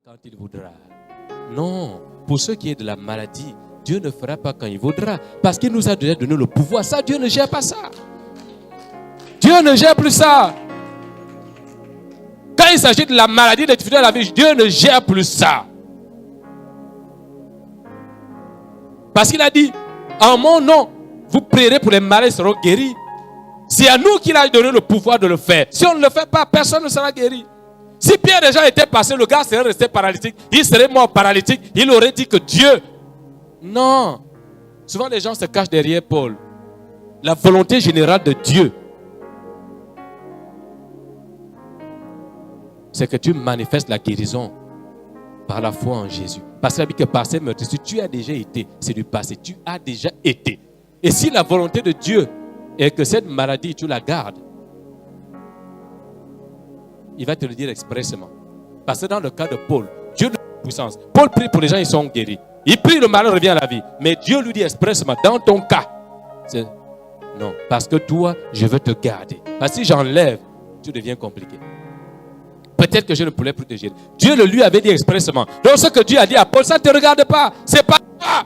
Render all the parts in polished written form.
quand il voudra. Non, pour ce qui est de la maladie, Dieu ne fera pas quand il voudra. Parce qu'il nous a déjà donné le pouvoir. Ça, Dieu ne gère pas ça. Dieu ne gère plus ça. Quand il s'agit de la maladie, des difficultés de la vie, Dieu ne gère plus ça. Parce qu'il a dit, en mon nom, vous prierez pour les malades, ils seront guéris. C'est à nous qu'il a donné le pouvoir de le faire. Si on ne le fait pas, personne ne sera guéri. Si Pierre déjà était passé, le gars serait resté paralytique, il serait mort paralytique, il aurait dit que Dieu. Non. Souvent les gens se cachent derrière Paul. La volonté générale de Dieu, c'est que tu manifestes la guérison par la foi en Jésus. Parce qu'il a dit que par ces meurtrissures, tu as déjà été. C'est du passé, tu as déjà été. Et si la volonté de Dieu est que cette maladie, tu la gardes, il va te le dire expressément. Parce que dans le cas de Paul, Dieu lui donne puissance. Paul prie pour les gens, ils sont guéris. Il prie, le malheur revient à la vie. Mais Dieu lui dit expressément, dans ton cas, c'est non, parce que toi, je veux te garder. Parce que si j'enlève, tu deviens compliqué. Peut-être que je ne pourrais plus te gérer. Dieu le lui avait dit expressément. Donc ce que Dieu a dit à Paul, ça ne te regarde pas. C'est pas toi.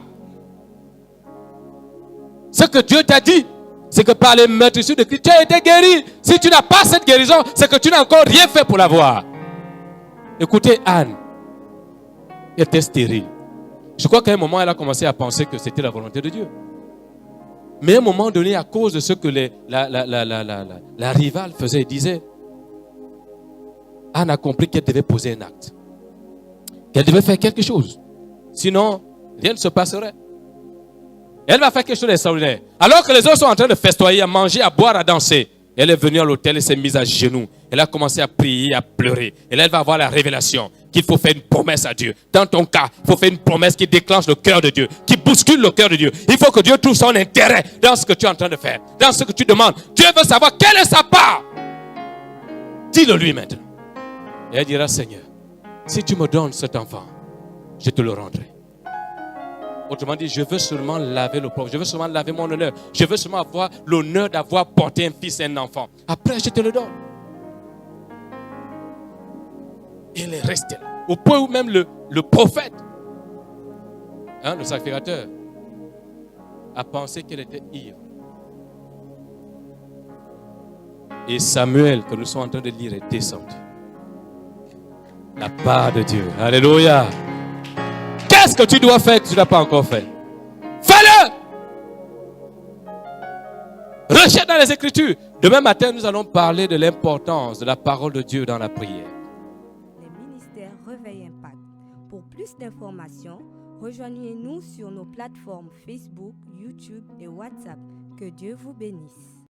Ce que Dieu t'a dit, c'est que par les meurtrissures de Christ, tu as été guéri. Si tu n'as pas cette guérison, c'est que tu n'as encore rien fait pour l'avoir. Écoutez, Anne, elle était stérile. Je crois qu'à un moment, elle a commencé à penser que c'était la volonté de Dieu. Mais à un moment donné, à cause de ce que la rivale faisait et disait, Anne a compris qu'elle devait poser un acte. Qu'elle devait faire quelque chose. Sinon, rien ne se passerait. Elle va faire quelque chose d'extraordinaire. Alors que les autres sont en train de festoyer, à manger, à boire, à danser. Elle est venue à l'hôtel et s'est mise à genoux. Elle a commencé à prier, à pleurer. Et là, elle va avoir la révélation qu'il faut faire une promesse à Dieu. Dans ton cas, il faut faire une promesse qui déclenche le cœur de Dieu, qui bouscule le cœur de Dieu. Il faut que Dieu trouve son intérêt dans ce que tu es en train de faire, dans ce que tu demandes. Dieu veut savoir quelle est sa part. Dis-le lui maintenant. Et elle dira, Seigneur, si tu me donnes cet enfant, je te le rendrai. Autrement dit, je veux seulement laver le pauvre. Je veux seulement laver mon honneur. Je veux seulement avoir l'honneur d'avoir porté un fils et un enfant. Après, je te le donne. Et elle est restée là. Au point où même le prophète, le sacrificateur, a pensé qu'elle était ivre. Et Samuel, que nous sommes en train de lire, est descendu. La part de Dieu. Alléluia. Qu'est-ce que tu dois faire que tu n'as pas encore fait? Fais-le! Recherche dans les Écritures. Demain matin, nous allons parler de l'importance de la parole de Dieu dans la prière. Les ministères Réveil Impact. Pour plus d'informations, rejoignez-nous sur nos plateformes Facebook, YouTube et WhatsApp. Que Dieu vous bénisse.